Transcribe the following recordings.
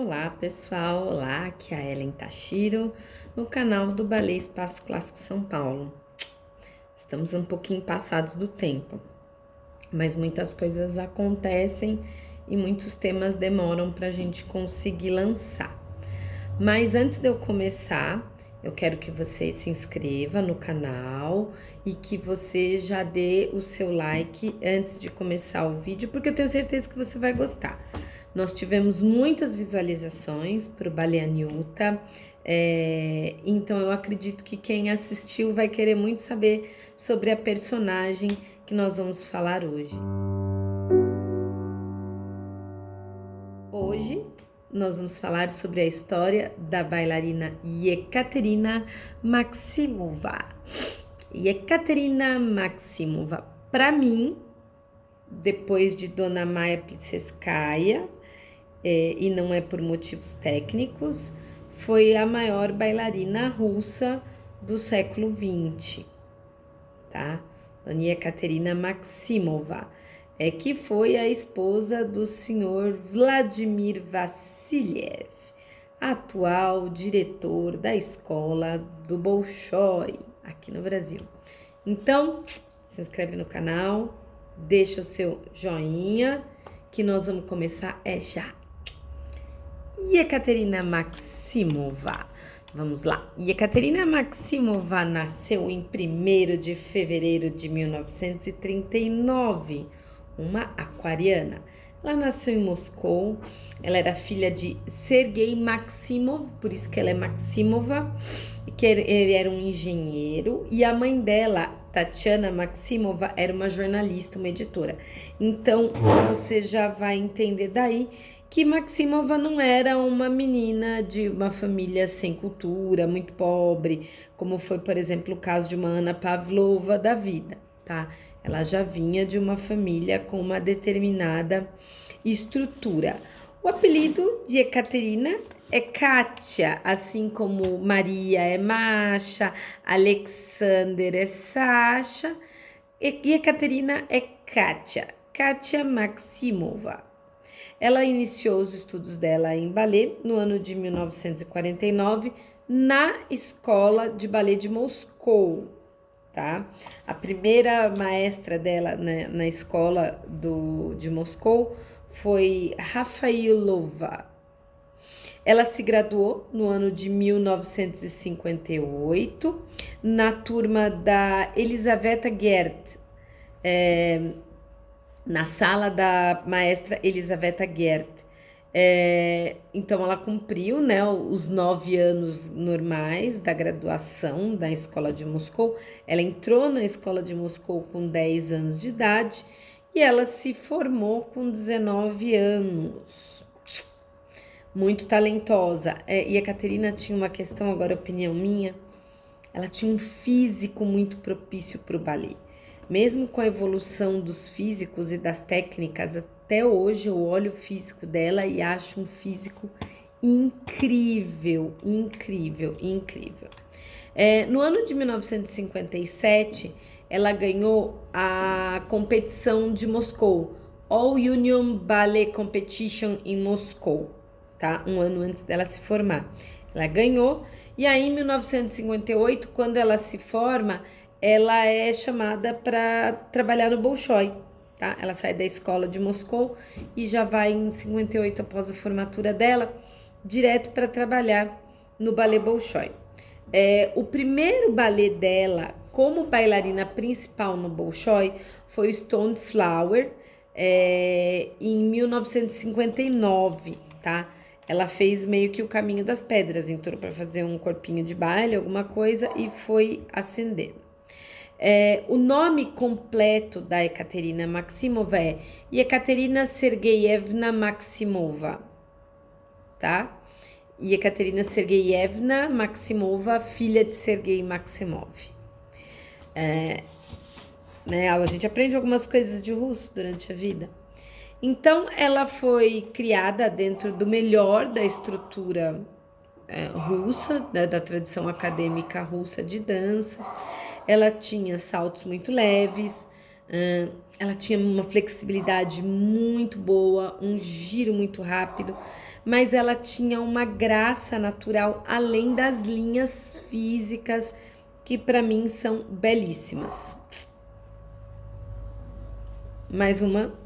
Olá pessoal, olá, aqui é a Ellen Tashiro, no canal do Ballet Espaço Clássico São Paulo. Estamos um pouquinho passados do tempo, mas muitas coisas acontecem e muitos temas demoram para a gente conseguir lançar. Mas antes de eu começar, eu quero que você se inscreva no canal e que você já dê o seu like antes de começar o vídeo, porque eu tenho certeza que você vai gostar. Nós tivemos muitas visualizações para o Baleaniuta, então eu acredito que quem assistiu vai querer muito saber sobre a personagem que nós vamos falar hoje. Hoje nós vamos falar sobre a história da bailarina Yekaterina Maximova. Yekaterina Maximova, para mim, depois de Dona Maia Plisetskaya, e não é por motivos técnicos, foi a maior bailarina russa do século XX, tá? Dona Yekaterina Maximova, que foi a esposa do senhor Vladimir Vassiliev, atual diretor da escola do Bolshoi, aqui no Brasil. Então, se inscreve no canal, deixa o seu joinha, que nós vamos começar já. Yekaterina Maximova. Vamos lá. Yekaterina Maximova nasceu em 1º de fevereiro de 1939, uma aquariana. Ela nasceu em Moscou, ela era filha de Sergei Maximov, por isso que ela é Maximova, que ele era um engenheiro, e a mãe dela, Tatiana Maximova, era uma jornalista, uma editora. Então, você já vai entender daí que Maximova não era uma menina de uma família sem cultura, muito pobre, como foi, por exemplo, o caso de uma Ana Pavlova da vida, tá? Ela já vinha de uma família com uma determinada estrutura. O apelido de Ekaterina é Kátia, assim como Maria é Masha, Alexander é Sasha, e Ekaterina é Kátia, Kátia Maximova. Ela iniciou os estudos dela em balé no ano de 1949 na Escola de Balé de Moscou, tá? A primeira maestra dela, né, na escola de Moscou foi Rafailova. Ela se graduou no ano de 1958 na turma da Elisaveta Gert, na sala da maestra Elisaveta Gert. Então ela cumpriu, né, os 9 anos normais da graduação da escola de Moscou. Ela entrou na escola de Moscou com 10 anos de idade e ela se formou com 19 anos. Muito talentosa. E a Caterina tinha uma questão, agora opinião minha, ela tinha um físico muito propício para o balé. Mesmo com a evolução dos físicos e das técnicas, até hoje eu olho o físico dela e acho um físico incrível, incrível, incrível. No ano de 1957, ela ganhou a competição de Moscou, All Union Ballet Competition em Moscou, tá? Um ano antes dela se formar. Ela ganhou, e aí em 1958, quando ela se forma, ela é chamada para trabalhar no Bolshoi, tá? Ela sai da escola de Moscou e já vai em 58, após a formatura dela, direto para trabalhar no ballet Bolshoi. O primeiro ballet dela como bailarina principal no Bolshoi foi o Stone Flower, em 1959, tá? Ela fez meio que o caminho das pedras, entrou para fazer um corpinho de baile, alguma coisa, e foi ascendendo. O nome completo da Ekaterina Maximova é Yekaterina Sergeyevna Maximova, tá? Yekaterina Sergeyevna Maximova, filha de Sergei Maximov. A gente aprende algumas coisas de russo durante a vida. Então, ela foi criada dentro do melhor da estrutura russa, da tradição acadêmica russa de dança. Ela tinha saltos muito leves, Ela tinha uma flexibilidade muito boa, um giro muito rápido, mas ela tinha uma graça natural além das linhas físicas que para mim são belíssimas. Mais uma.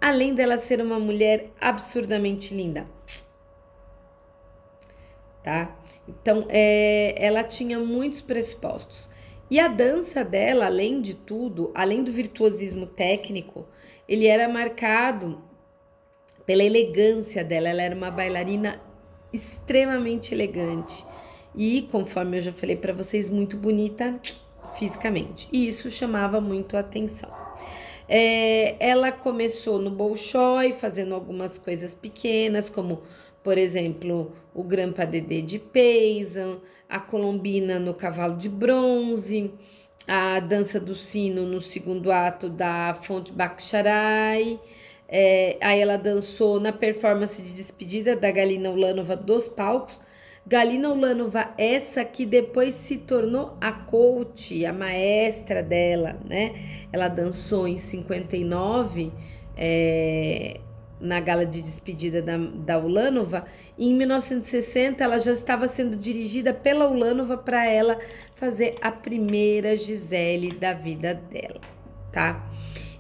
Além dela ser uma mulher absurdamente linda, tá? Então, ela tinha muitos pressupostos. E a dança dela, além de tudo, além do virtuosismo técnico, ele era marcado pela elegância dela. Ela era uma bailarina extremamente elegante e, conforme eu já falei para vocês, muito bonita fisicamente. E isso chamava muito a atenção. Ela começou no Bolshoi, fazendo algumas coisas pequenas, como, por exemplo, o Grand Pas de Deux de Paysanne, a Colombina no Cavalo de Bronze, a Dança do Sino no segundo ato da Fonte Bakhcharai. Aí ela dançou na performance de despedida da Galina Ulanova dos palcos. Galina Ulanova, essa que depois se tornou a coach, a maestra dela, né? Ela dançou em 59, na gala de despedida da Ulanova. E em 1960, ela já estava sendo dirigida pela Ulanova para ela fazer a primeira Gisele da vida dela, tá?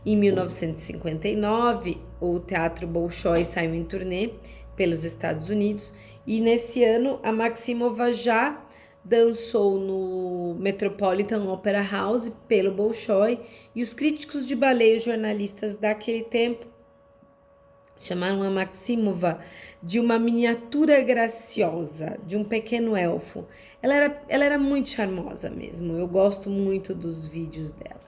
Em 1959, o Teatro Bolshoi saiu em turnê pelos Estados Unidos. E nesse ano, a Maximova já dançou no Metropolitan Opera House pelo Bolshoi. E os críticos de balé e os jornalistas daquele tempo chamaram a Maximova de uma miniatura graciosa, de um pequeno elfo. Ela era muito charmosa mesmo. Eu gosto muito dos vídeos dela.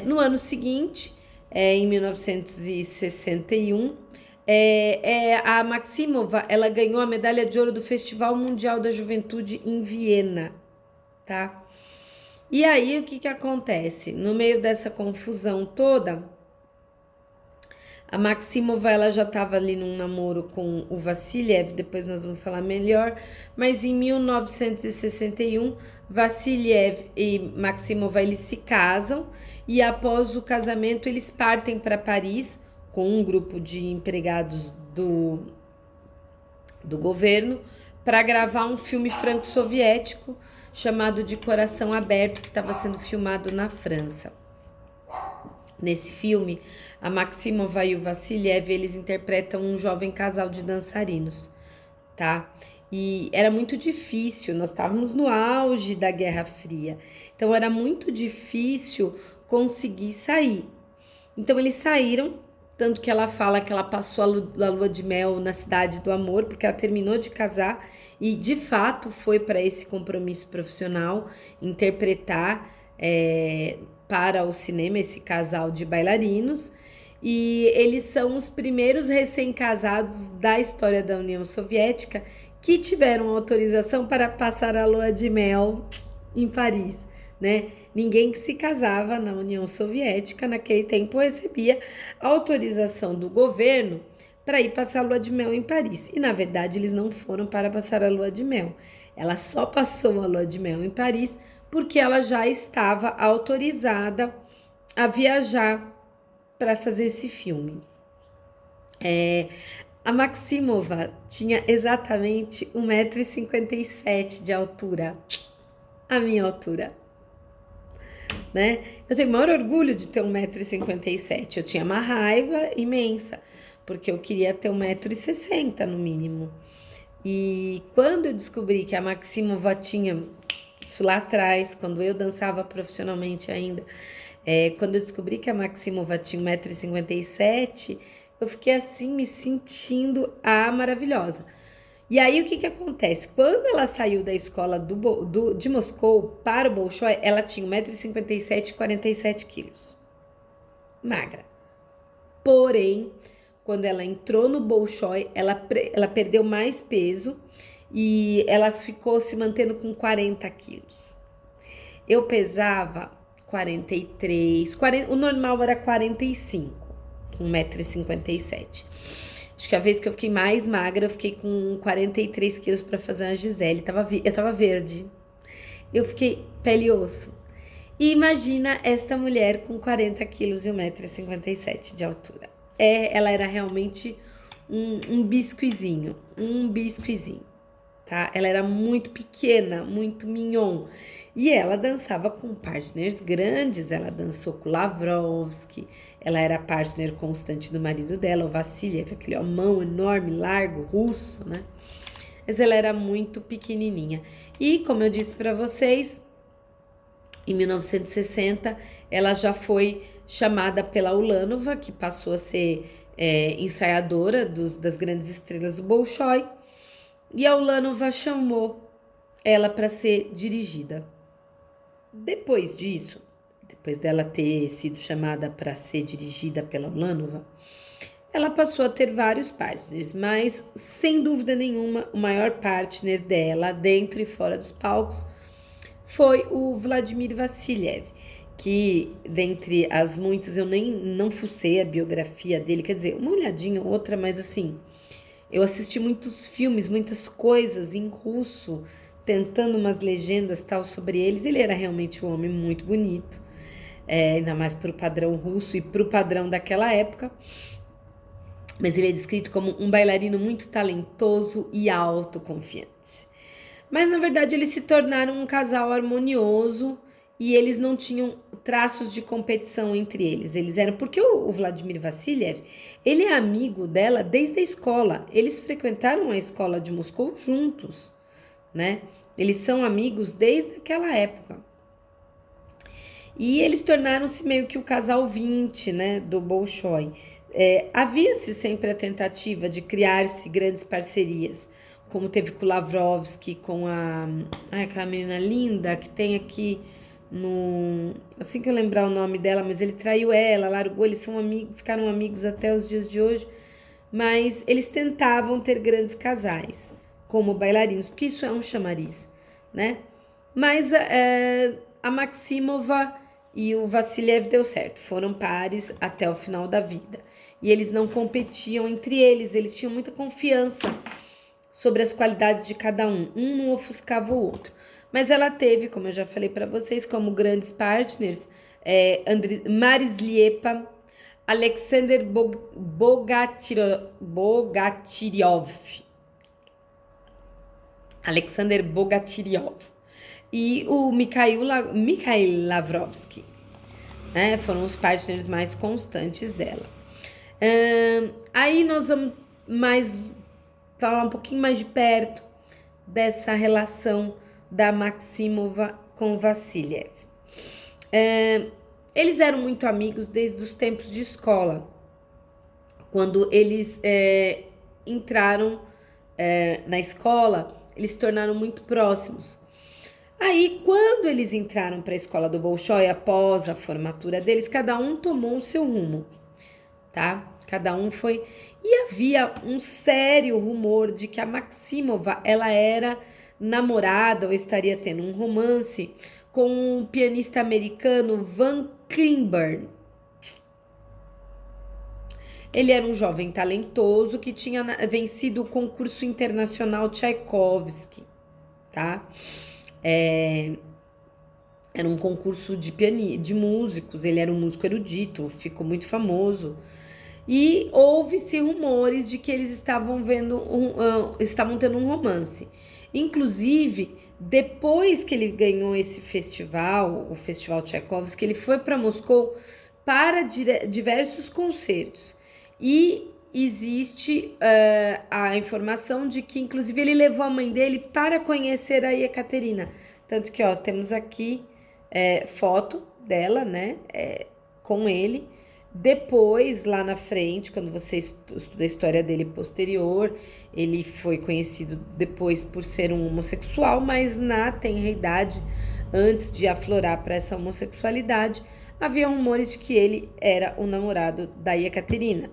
No ano seguinte, em 1961, a Maximova, ela ganhou a medalha de ouro do Festival Mundial da Juventude em Viena, tá? E aí, o que acontece? No meio dessa confusão toda, a Maximova, ela já estava ali num namoro com o Vassiliev, depois nós vamos falar melhor, mas em 1961, Vassiliev e Maximova, eles se casam, e após o casamento eles partem para Paris com um grupo de empregados do governo para gravar um filme franco-soviético chamado De Coração Aberto, que estava sendo filmado na França. Nesse filme, a Maximova e o Vassiliev, eles interpretam um jovem casal de dançarinos, tá? E era muito difícil, nós estávamos no auge da Guerra Fria, então era muito difícil conseguir sair. Então eles saíram, tanto que ela fala que ela passou a lua de mel na Cidade do Amor, porque ela terminou de casar e de fato foi para esse compromisso profissional interpretar para o cinema esse casal de bailarinos. E eles são os primeiros recém-casados da história da União Soviética que tiveram autorização para passar a lua de mel em Paris, né? Ninguém que se casava na União Soviética naquele tempo recebia autorização do governo para ir passar a lua de mel em Paris. E na verdade eles não foram para passar a lua de mel. Ela só passou a lua de mel em Paris porque ela já estava autorizada a viajar para fazer esse filme. A Maximova tinha exatamente 1,57 m de altura, a minha altura, né? Eu tenho o maior orgulho de ter 1,57 m. Eu tinha uma raiva imensa, porque eu queria ter 1,60 m no mínimo. E quando eu descobri que a Maximova tinha, isso lá atrás, quando eu dançava profissionalmente ainda, quando eu descobri que a Maximova tinha 1,57 m, eu fiquei assim, me sentindo maravilhosa. E aí, o que acontece? Quando ela saiu da escola de Moscou para o Bolshoi, ela tinha 1,57 m e 47 quilos. Magra. Porém, quando ela entrou no Bolshoi, ela perdeu mais peso e ela ficou se mantendo com 40 quilos. Eu pesava 43, o normal era 45, com 1,57 m. Acho que a vez que eu fiquei mais magra, eu fiquei com 43 quilos para fazer uma Gisele. Eu tava verde. Eu fiquei pele e osso. E imagina esta mulher com 40 quilos e 1,57 m de altura. Ela era realmente um biscuizinho, tá? Ela era muito pequena, muito mignon. E ela dançava com partners grandes, ela dançou com Lavrovski, ela era partner constante do marido dela, o Vassiliev, aquele homão enorme, largo, russo, né? Mas ela era muito pequenininha. E, como eu disse para vocês, em 1960, ela já foi chamada pela Ulanova, que passou a ser ensaiadora das grandes estrelas do Bolshoi, e a Ulanova chamou ela para ser dirigida. Depois disso, depois dela ter sido chamada para ser dirigida pela Ulanova, ela passou a ter vários partners, mas sem dúvida nenhuma, o maior partner dela, dentro e fora dos palcos, foi o Vladimir Vassiliev, que dentre as muitas eu não fucei a biografia dele, quer dizer, uma olhadinha ou outra, mas assim, eu assisti muitos filmes, muitas coisas em russo, tentando umas legendas tal sobre eles. Ele era realmente um homem muito bonito, ainda mais para o padrão russo e para o padrão daquela época. Mas ele é descrito como um bailarino muito talentoso e autoconfiante. Mas na verdade eles se tornaram um casal harmonioso e eles não tinham traços de competição entre eles. Eles eram porque o Vladimir Vassiliev, ele é amigo dela desde a escola. Eles frequentaram a escola de Moscou juntos, né? Eles são amigos desde aquela época. E eles tornaram-se meio que o casal 20, né, do Bolshoi. Havia-se sempre a tentativa de criar-se grandes parcerias, como teve com o Lavrovski, com aquela menina linda que tem aqui no... Assim que eu lembrar o nome dela, mas ele traiu ela, largou, eles são amigos, ficaram amigos até os dias de hoje, mas eles tentavam ter grandes casais, como bailarinos, porque isso é um chamariz, né? Mas a Maximova e o Vassiliev deu certo, foram pares até o final da vida. E eles não competiam entre eles, eles tinham muita confiança sobre as qualidades de cada um não ofuscava o outro. Mas ela teve, como eu já falei para vocês, como grandes partners, Maris Liepa, Alexander Bogatyryov e o Mikhail Lavrovsky, né? Foram os partners mais constantes dela. Aí nós vamos falar um pouquinho mais de perto dessa relação da Maximova com Vassiliev. Eles eram muito amigos desde os tempos de escola, quando eles entraram na escola, eles se tornaram muito próximos. Aí, quando eles entraram para a escola do Bolshoi, após a formatura deles, cada um tomou o seu rumo, tá? Cada um foi... E havia um sério rumor de que a Maximova, ela era namorada ou estaria tendo um romance com o pianista americano Van Cliburn. Ele era um jovem talentoso que tinha vencido o concurso internacional Tchaikovsky, tá? Era um concurso de músicos, ele era um músico erudito, ficou muito famoso. E houve-se rumores de que eles estavam tendo um romance. Inclusive, depois que ele ganhou esse festival, o Festival Tchaikovsky, ele foi para Moscou para diversos concertos. E existe a informação de que, inclusive, ele levou a mãe dele para conhecer a Ekaterina. Tanto que, temos aqui foto dela, né, com ele. Depois, lá na frente, quando você estuda a história dele posterior, ele foi conhecido depois por ser um homossexual, mas na tenra idade, antes de aflorar para essa homossexualidade, havia rumores de que ele era o namorado da Ekaterina.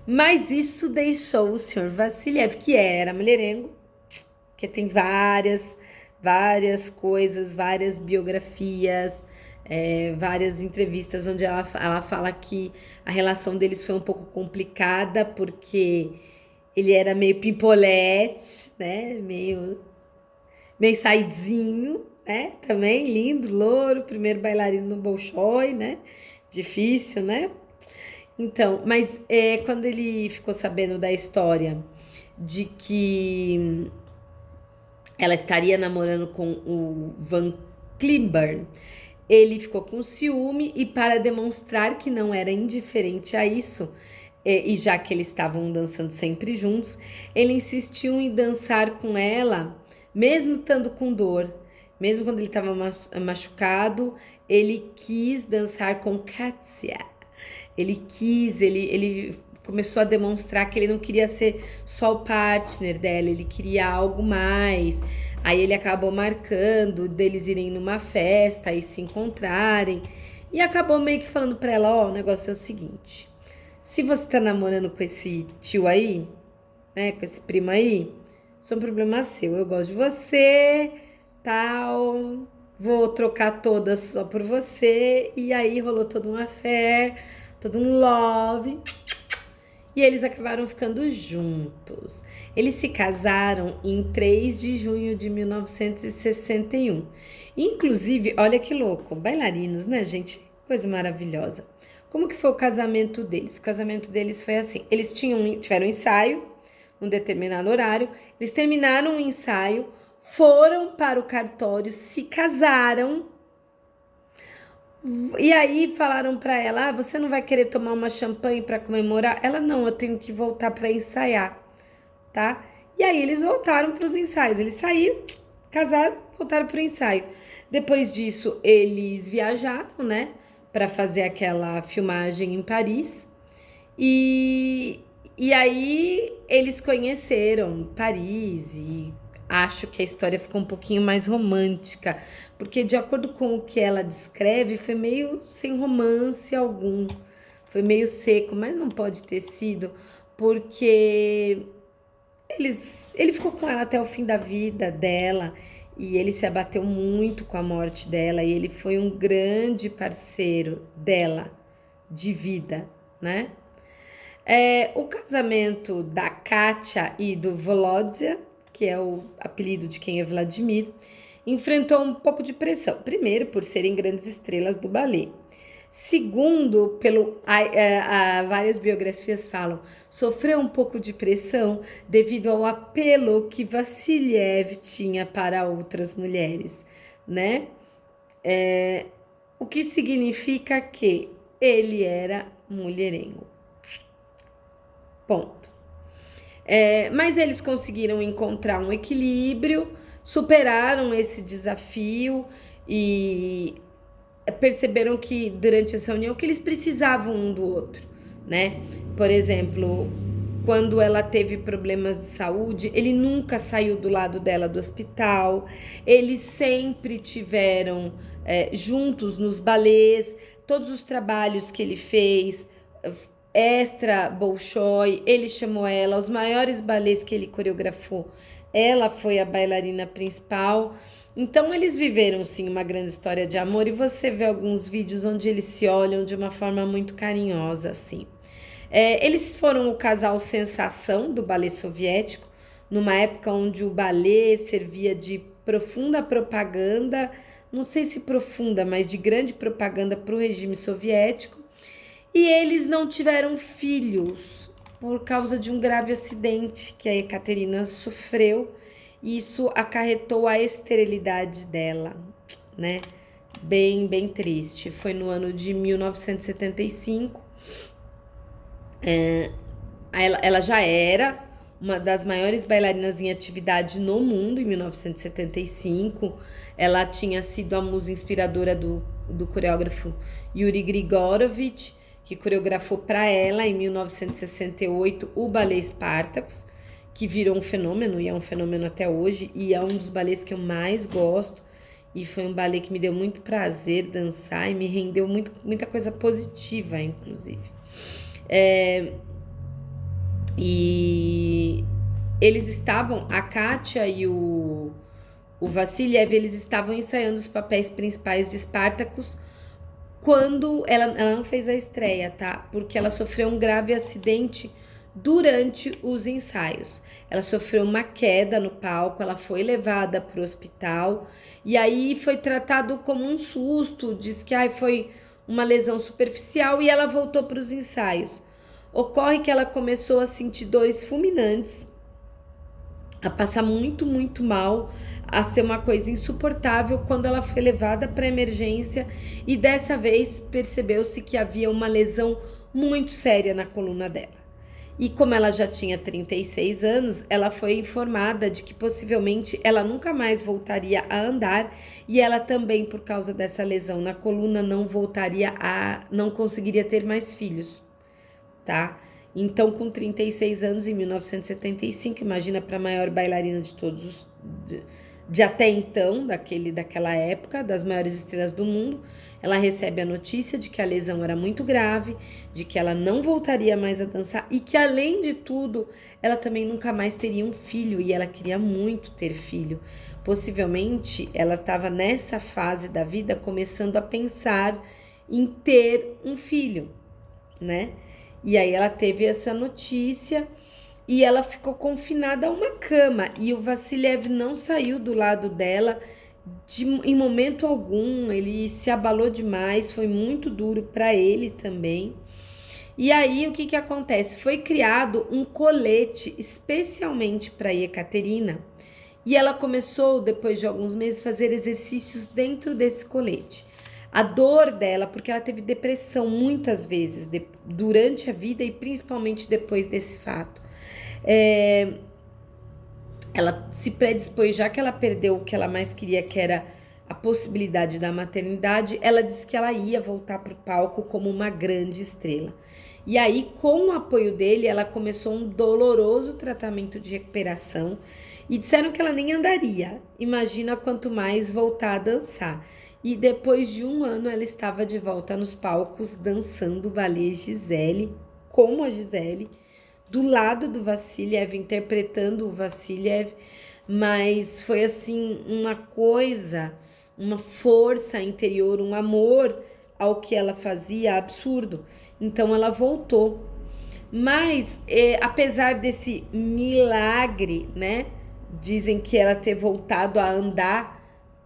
Mas isso deixou o senhor Vassiliev, que era mulherengo, que tem várias coisas, várias biografias, várias entrevistas onde ela fala que a relação deles foi um pouco complicada porque ele era meio pimpolete, né? Meio saidinho, né? Também lindo, louro, primeiro bailarino no Bolshoi, né? Difícil, né? Então, mas quando ele ficou sabendo da história de que ela estaria namorando com o Van Cliburn, ele ficou com ciúme e, para demonstrar que não era indiferente a isso, e já que eles estavam dançando sempre juntos, ele insistiu em dançar com ela, mesmo estando com dor. Mesmo quando ele estava machucado, ele quis dançar com Katia. Ele começou a demonstrar que ele não queria ser só o partner dela, ele queria algo mais. Aí ele acabou marcando deles irem numa festa e se encontrarem. E acabou meio que falando pra ela, ó, o negócio é o seguinte. Se você tá namorando com esse tio aí, né, com esse primo aí, isso é um problema seu. Eu gosto de você, tal, vou trocar todas só por você. E aí rolou todo um affair, todo um love. E eles acabaram ficando juntos. Eles se casaram em 3 de junho de 1961. Inclusive, olha que louco, bailarinos, né, gente? Coisa maravilhosa. Como que foi o casamento deles? O casamento deles foi assim: eles tiveram um ensaio, num determinado horário, eles terminaram o ensaio, foram para o cartório, se casaram. E aí falaram para ela: ah, você não vai querer tomar uma champanhe para comemorar? Ela: não, eu tenho que voltar para ensaiar, tá? E aí eles voltaram para os ensaios. Eles saíram, casaram, voltaram para o ensaio. Depois disso, eles viajaram, né, para fazer aquela filmagem em Paris. E aí eles conheceram Paris e acho que a história ficou um pouquinho mais romântica, porque de acordo com o que ela descreve, foi meio sem romance algum. Foi meio seco, mas não pode ter sido, porque ele ficou com ela até o fim da vida dela e ele se abateu muito com a morte dela e ele foi um grande parceiro dela de vida, né? O casamento da Kátia e do Volodya, que é o apelido de quem é Vladimir, enfrentou um pouco de pressão. Primeiro, por serem grandes estrelas do balé. Segundo, várias biografias falam, sofreu um pouco de pressão devido ao apelo que Vassiliev tinha para outras mulheres, né? O que significa que ele era mulherengo. Ponto. Mas eles conseguiram encontrar um equilíbrio, superaram esse desafio e perceberam que durante essa união que eles precisavam um do outro, né? Por exemplo, quando ela teve problemas de saúde, ele nunca saiu do lado dela do hospital, eles sempre tiveram juntos nos balés, todos os trabalhos que ele fez, extra Bolshoi, ele chamou ela, os maiores balés que ele coreografou, ela foi a bailarina principal. Então eles viveram sim uma grande história de amor e você vê alguns vídeos onde eles se olham de uma forma muito carinhosa assim. Eles foram o casal sensação do balé soviético, numa época onde o balé servia de profunda propaganda, não sei se profunda, mas de grande propaganda para o regime soviético. E eles não tiveram filhos por causa de um grave acidente que a Ekaterina sofreu. E isso acarretou a esterilidade dela, né? Bem, bem triste. Foi no ano de 1975. Ela já era uma das maiores bailarinas em atividade no mundo em 1975. Ela tinha sido a musa inspiradora do coreógrafo Yuri Grigorovich, que coreografou para ela em 1968 o balé Spartacus, que virou um fenômeno e é um fenômeno até hoje e é um dos balés que eu mais gosto e foi um balé que me deu muito prazer dançar e me rendeu muita coisa positiva, inclusive. E eles estavam, a Kátia e o Vassiliev, eles estavam ensaiando os papéis principais de Spartacus quando ela não fez a estreia, tá? Porque ela sofreu um grave acidente durante os ensaios. Ela sofreu uma queda no palco, ela foi levada para o hospital e aí foi tratado como um susto, diz que foi uma lesão superficial e ela voltou para os ensaios. Ocorre que ela começou a sentir dores fulminantes, a passar muito, muito mal, a ser uma coisa insuportável quando ela foi levada para emergência e dessa vez percebeu-se que havia uma lesão muito séria na coluna dela. E como ela já tinha 36 anos, ela foi informada de que possivelmente ela nunca mais voltaria a andar e ela também, por causa dessa lesão na coluna, não conseguiria ter mais filhos, tá? Então, com 36 anos, em 1975, imagina para a maior bailarina de todos os... de até então, daquela época, das maiores estrelas do mundo, ela recebe a notícia de que a lesão era muito grave, de que ela não voltaria mais a dançar e que, além de tudo, ela também nunca mais teria um filho e ela queria muito ter filho. Possivelmente, ela estava nessa fase da vida começando a pensar em ter um filho, né? E aí ela teve essa notícia e ela ficou confinada a uma cama. E o Vassiliev não saiu do lado dela em momento algum. Ele se abalou demais, foi muito duro para ele também. E aí o que acontece? Foi criado um colete especialmente para Ekaterina. E ela começou, depois de alguns meses, a fazer exercícios dentro desse colete. A dor dela, porque ela teve depressão muitas vezes durante a vida e principalmente depois desse fato. Ela se predispôs, já que ela perdeu o que ela mais queria, que era a possibilidade da maternidade, ela disse que ela ia voltar para o palco como uma grande estrela. E aí, com o apoio dele, ela começou um doloroso tratamento de recuperação e disseram que ela nem andaria. Imagina quanto mais voltar a dançar. E depois de um ano, ela estava de volta nos palcos dançando o ballet Gisele, como a Gisele, do lado do Vassiliev, interpretando o Vassiliev, mas foi assim uma coisa, uma força interior, um amor ao que ela fazia absurdo. Então ela voltou. Mas apesar desse milagre, né? Dizem que ela ter voltado a andar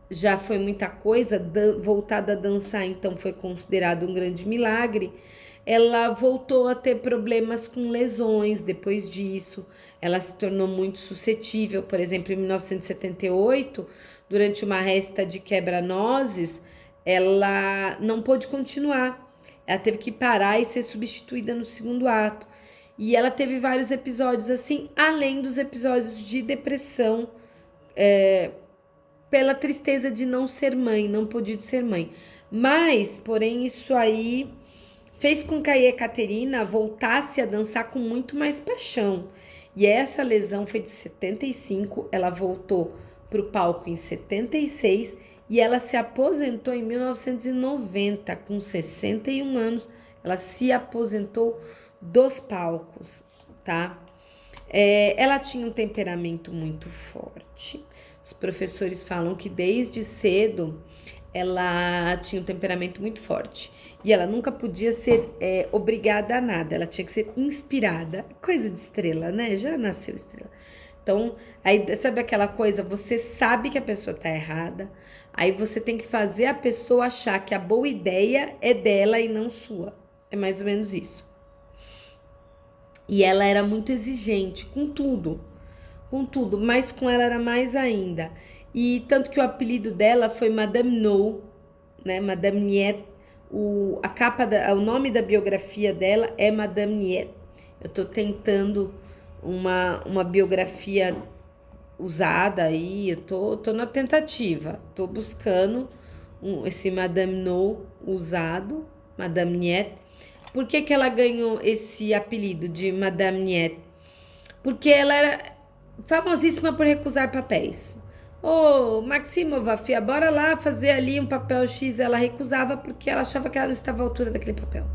já foi muita coisa, voltada a dançar então foi considerado um grande milagre. Ela voltou a ter problemas com lesões depois disso, ela se tornou muito suscetível, por exemplo, em 1978, durante uma resta de quebra-nozes, ela não pôde continuar, ela teve que parar e ser substituída no segundo ato. E ela teve vários episódios assim, além dos episódios de depressão, pela tristeza de não ser mãe, não poder ser mãe. Mas, porém, isso aí fez com que a Ekaterina voltasse a dançar com muito mais paixão. E essa lesão foi de 75, ela voltou para o palco em 76 e ela se aposentou em 1990, com 61 anos. Ela se aposentou dos palcos, tá? Ela tinha um temperamento muito forte. Os professores falam que desde cedo ela tinha um temperamento muito forte. E ela nunca podia ser obrigada a nada, ela tinha que ser inspirada. Coisa de estrela, né? Já nasceu estrela. Então, aí sabe aquela coisa, você sabe que a pessoa tá errada, aí você tem que fazer a pessoa achar que a boa ideia é dela e não sua. É mais ou menos isso. E ela era muito exigente com tudo, mas com ela era mais ainda. E tanto que o apelido dela foi Madame No, né? Madame Niet. O nome da biografia dela é Madame Niet. Eu tô tentando uma biografia usada aí, eu tô na tentativa, tô buscando esse Madame No usado, Madame Niet. Por que ela ganhou esse apelido de Madame Niet? Porque ela era famosíssima por recusar papéis. Ô, Maximova, fia, bora lá fazer ali um papel X. Ela recusava porque ela achava que ela não estava à altura daquele papel,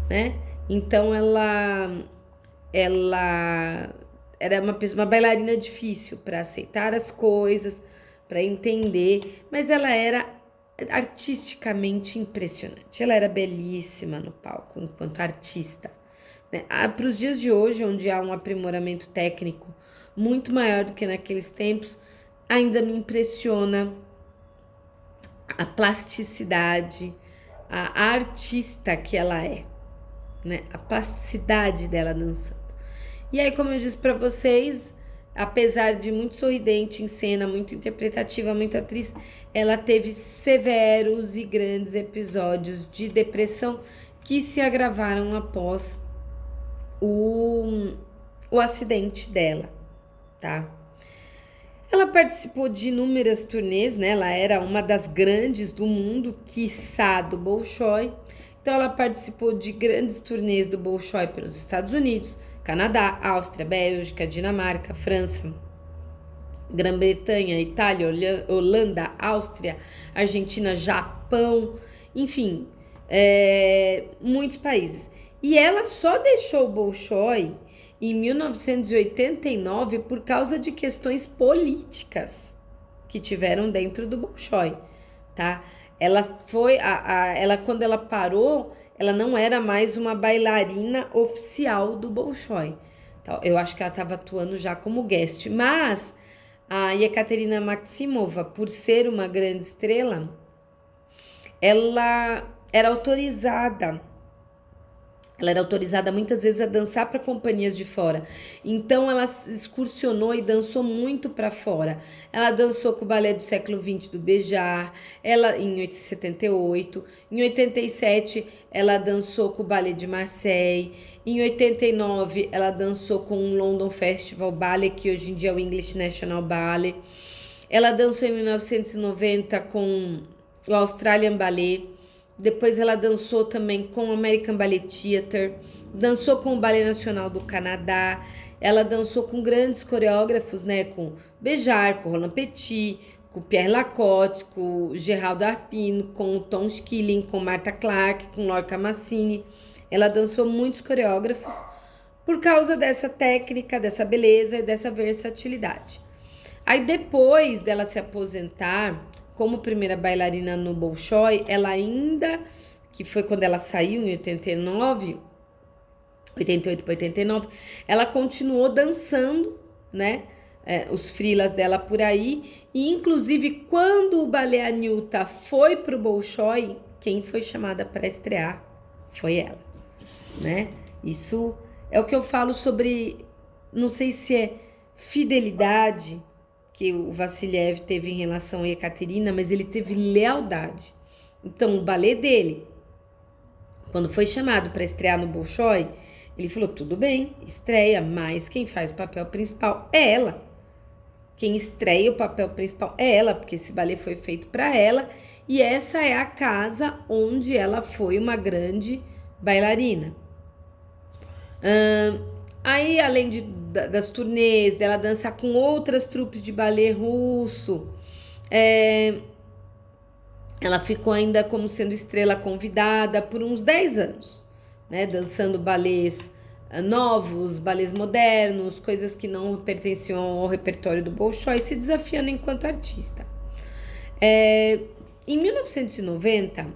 né? Então ela era uma bailarina difícil para aceitar as coisas, para entender, mas ela era artisticamente impressionante. Ela era belíssima no palco enquanto artista. né? Para os dias de hoje, onde há um aprimoramento técnico muito maior do que naqueles tempos, ainda me impressiona a plasticidade, a artista que ela é, né? A plasticidade dela dançando. E aí, como eu disse para vocês, apesar de muito sorridente em cena, muito interpretativa, muito atriz, ela teve severos e grandes episódios de depressão que se agravaram após o, o acidente dela, tá? Ela participou de inúmeras turnês, né? Ela era uma das grandes do mundo, quiçá do Bolshoi. Então, ela participou de grandes turnês do Bolshoi pelos Estados Unidos, Canadá, Áustria, Bélgica, Dinamarca, França, Grã-Bretanha, Itália, Holanda, Áustria, Argentina, Japão, enfim, muitos países. E ela só deixou o Bolshoi em 1989 por causa de questões políticas que tiveram dentro do Bolshoi, tá? Ela foi, ela quando ela parou, ela não era mais uma bailarina oficial do Bolshoi. Então, eu acho que ela estava atuando já como guest, mas a Yekaterina Maximova, por ser uma grande estrela, ela era autorizada ela era autorizada muitas vezes a dançar para companhias de fora. Então ela excursionou e dançou muito para fora. Ela dançou com o balé do século XX do Bejar, ela em 78, em 87 ela dançou com o balé de Marseille, em 89 ela dançou com o London Festival Ballet, que hoje em dia é o English National Ballet. Ela dançou em 1990 com o Australian Ballet. Depois ela dançou também com o American Ballet Theatre, dançou com o Ballet Nacional do Canadá, ela dançou com grandes coreógrafos, né, com Bejar, com Roland Petit, com Pierre Lacotte, com Geraldo Arpino, com Tom Skilling, com Martha Clark, com Lorca Massini. Ela dançou muitos coreógrafos por causa dessa técnica, dessa beleza e dessa versatilidade. Aí depois dela se aposentar como primeira bailarina no Bolshoi, ela ainda, que foi quando ela saiu em 89, 88 para 89, ela continuou dançando, né? Os freelas dela por aí, e inclusive quando o Ballet Aniuta foi pro Bolshoi, quem foi chamada para estrear foi ela, né? Isso é o que eu falo sobre, não sei se é fidelidade que o Vassiliev teve em relação a Ekaterina, mas ele teve lealdade. Então, o balé dele, quando foi chamado para estrear no Bolshoi, ele falou, tudo bem, estreia, mas quem faz o papel principal é ela. Quem estreia o papel principal é ela, porque esse balé foi feito para ela, e essa é a casa onde ela foi uma grande bailarina. Aí, além das turnês, dela dançar com outras trupes de balé russo, ela ficou ainda como sendo estrela convidada por uns 10 anos, né? Dançando balés novos, balés modernos, coisas que não pertenciam ao repertório do Bolshoi, se desafiando enquanto artista. Em 1990,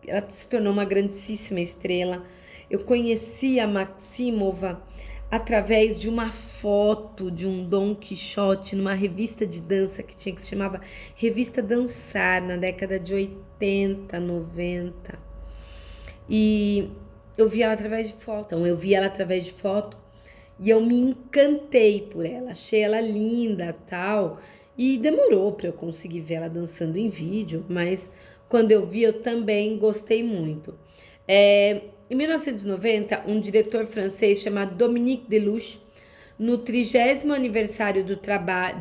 ela se tornou uma grandíssima estrela. Eu conheci a Maximova através de uma foto de um Dom Quixote numa revista de dança que se chamava Revista Dançar, na década de 80, 90. E eu vi ela através de foto. Então, eu vi ela através de foto e eu me encantei por ela. Achei ela linda, tal. E demorou para eu conseguir ver ela dançando em vídeo, mas quando eu vi, eu também gostei muito. Em 1990, um diretor francês chamado Dominique Deluche, no 30º aniversário de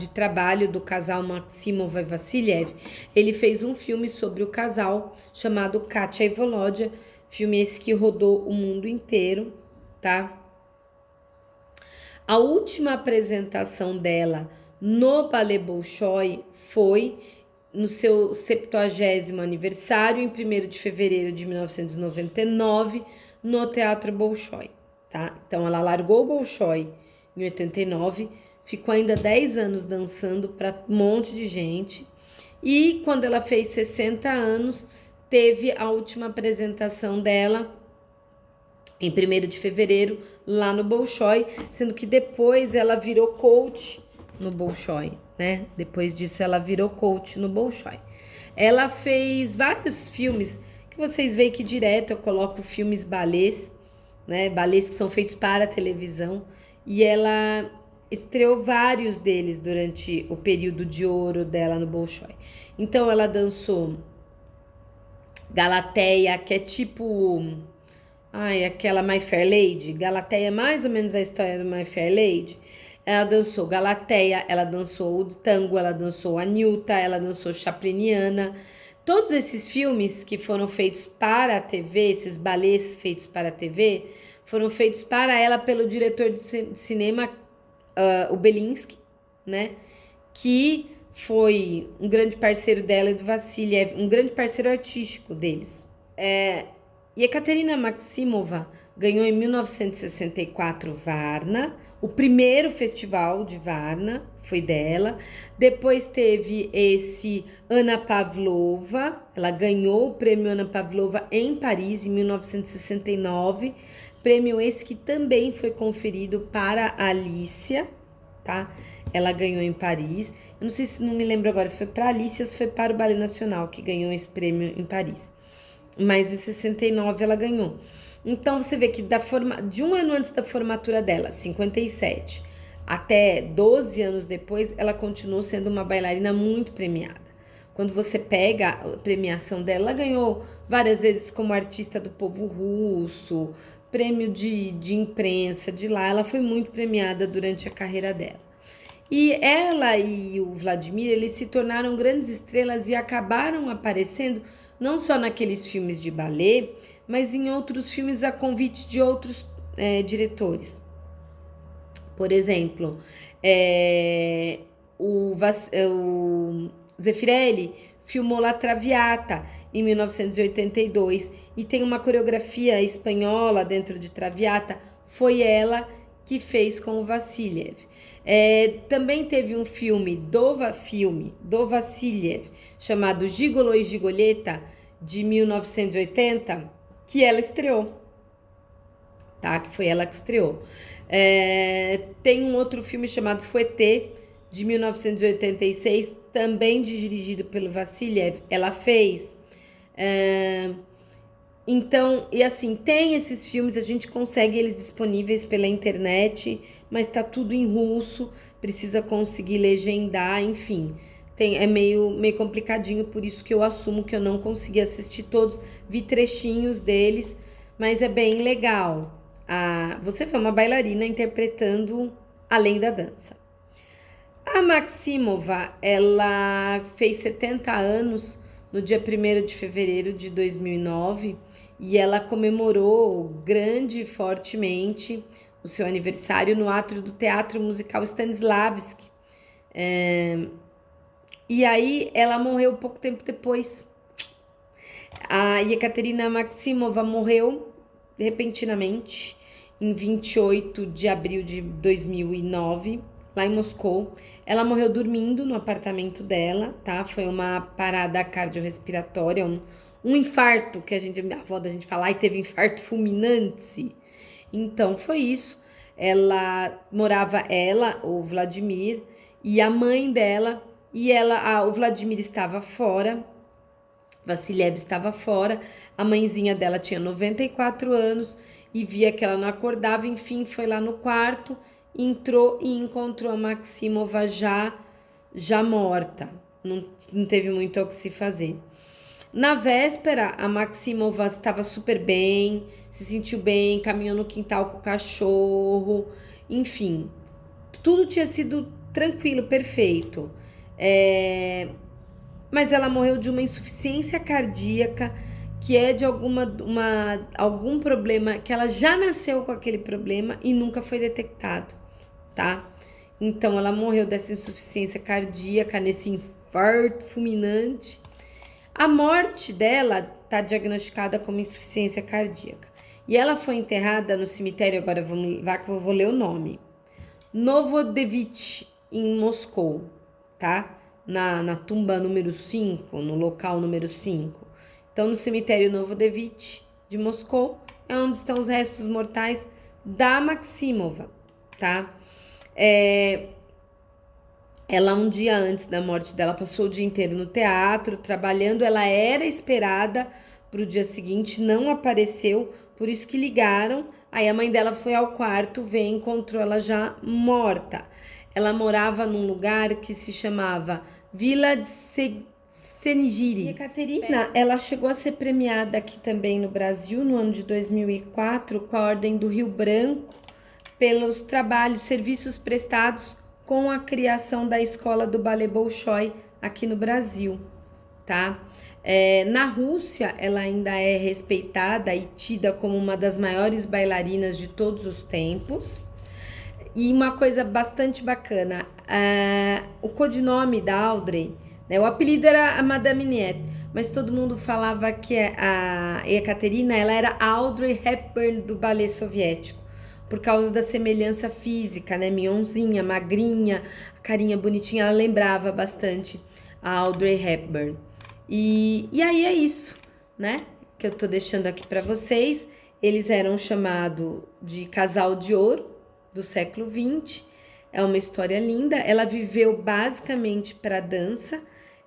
trabalho do casal Maximova e Vassiliev, ele fez um filme sobre o casal chamado Katia e Volodya, filme esse que rodou o mundo inteiro, tá? A última apresentação dela no Ballet Bolshoi foi no seu 70º aniversário, em 1º de fevereiro de 1999, no Teatro Bolshoi, tá? Então, ela largou o Bolshoi em 89, ficou ainda 10 anos dançando para um monte de gente, e quando ela fez 60 anos, teve a última apresentação dela em 1º de fevereiro, lá no Bolshoi, sendo que depois ela virou coach no Bolshoi, né? Depois disso ela virou coach no Bolshoi. Ela fez vários filmes que vocês veem que direto eu coloco filmes balês, né? Balês que são feitos para a televisão, e ela estreou vários deles durante o período de ouro dela no Bolshoi. Então ela dançou Galateia, que é tipo, ai, aquela My Fair Lady. Galateia é mais ou menos a história do My Fair Lady. Ela dançou Galateia, ela dançou o tango, ela dançou a Nilta, ela dançou Chapliniana. Todos esses filmes que foram feitos para a TV, esses balés feitos para a TV, foram feitos para ela pelo diretor de cinema, o Belinsky, né? Que foi um grande parceiro dela e do Vassiliev, um grande parceiro artístico deles. E Ekaterina Maximova ganhou em 1964 Varna, o primeiro festival de Varna foi dela. Depois teve esse Anna Pavlova, ela ganhou o prêmio Anna Pavlova em Paris em 1969, prêmio esse que também foi conferido para a Alicia, tá? Ela ganhou em Paris. Eu não sei se, não me lembro agora se foi para a Alicia ou se foi para o Ballet Nacional que ganhou esse prêmio em Paris. Mas em 69 ela ganhou. Então você vê que de um ano antes da formatura dela, 57, até 12 anos depois, ela continuou sendo uma bailarina muito premiada. Quando você pega a premiação dela, ela ganhou várias vezes como artista do povo russo, prêmio de imprensa de lá. Ela foi muito premiada durante a carreira dela. E ela e o Vladimir, eles se tornaram grandes estrelas e acabaram aparecendo não só naqueles filmes de ballet, mas em outros filmes a convite de outros diretores. Por exemplo, o Zeffirelli filmou La Traviata em 1982 e tem uma coreografia espanhola dentro de Traviata, foi ela que fez com o Vassiliev. Também teve um filme do Vassiliev, chamado Gigolo e Gigoleta, de 1980, que ela estreou, tá? Que foi ela que estreou. Tem um outro filme chamado Fouetté, de 1986, também dirigido pelo Vassiliev, ela fez. Então, e assim, tem esses filmes, a gente consegue eles disponíveis pela internet, mas tá tudo em russo, precisa conseguir legendar, enfim. É meio complicadinho, por isso que eu assumo que eu não consegui assistir todos, vi trechinhos deles, mas é bem legal. Você vê uma bailarina interpretando além da dança. A Maximova, ela fez 70 anos no dia 1º de fevereiro de 2009 e ela comemorou grande e fortemente o seu aniversário no átrio do Teatro Musical Stanislavski. E aí ela morreu pouco tempo depois. A Ekaterina Maximova morreu repentinamente em 28 de abril de 2009, lá em Moscou. Ela morreu dormindo no apartamento dela, tá? Foi uma parada cardiorrespiratória, um infarto, que a avó da gente fala, ai, teve infarto fulminante. Então foi isso. O Vladimir e a mãe dela, e o Vladimir estava fora, Vassiliev estava fora, a mãezinha dela tinha 94 anos e via que ela não acordava, enfim, foi lá no quarto, entrou e encontrou a Maximova já morta. Não teve muito o que se fazer. Na véspera, a Maximova estava super bem, se sentiu bem, caminhou no quintal com o cachorro, enfim, tudo tinha sido tranquilo, perfeito. Mas ela morreu de uma insuficiência cardíaca, que é de algum problema, que ela já nasceu com aquele problema e nunca foi detectado, tá? Então ela morreu dessa insuficiência cardíaca, nesse infarto fulminante. A morte dela tá diagnosticada como insuficiência cardíaca. E ela foi enterrada no cemitério, agora que eu vou ler o nome. Novodevitch, em Moscou, tá? Na tumba número 5, no local número 5. Então, no cemitério Novodevitch de Moscou, é onde estão os restos mortais da Maximova, tá? Ela, um dia antes da morte dela, passou o dia inteiro no teatro, trabalhando. Ela era esperada para o dia seguinte, não apareceu, por isso que ligaram. Aí a mãe dela foi ao quarto, veio, encontrou ela já morta. Ela morava num lugar que se chamava Vila de Senigiri. E a Caterina, ela chegou a ser premiada aqui também no Brasil, no ano de 2004, com a Ordem do Rio Branco, pelos trabalhos, serviços prestados com a criação da escola do Balé Bolshoi aqui no Brasil, tá? Na Rússia, ela ainda é respeitada e tida como uma das maiores bailarinas de todos os tempos. E uma coisa bastante bacana, o codinome da Audrey, né, o apelido era a Madame Niet, mas todo mundo falava que a Ekaterina, ela era Audrey Hepburn do balé soviético, por causa da semelhança física, né, mionzinha, magrinha, carinha bonitinha, ela lembrava bastante a Audrey Hepburn. E aí é isso, né, que eu tô deixando aqui para vocês. Eles eram chamados de casal de ouro do século XX. É uma história linda. Ela viveu basicamente para a dança.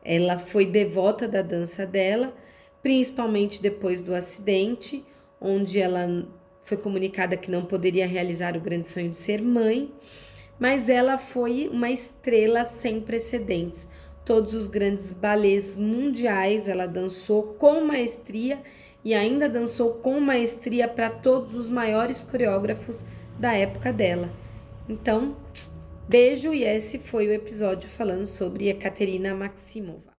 Ela foi devota da dança dela, principalmente depois do acidente, onde ela foi comunicada que não poderia realizar o grande sonho de ser mãe, mas ela foi uma estrela sem precedentes. Todos os grandes balés mundiais ela dançou com maestria e ainda dançou com maestria para todos os maiores coreógrafos da época dela. Então, beijo, e esse foi o episódio falando sobre Ekaterina Maximova.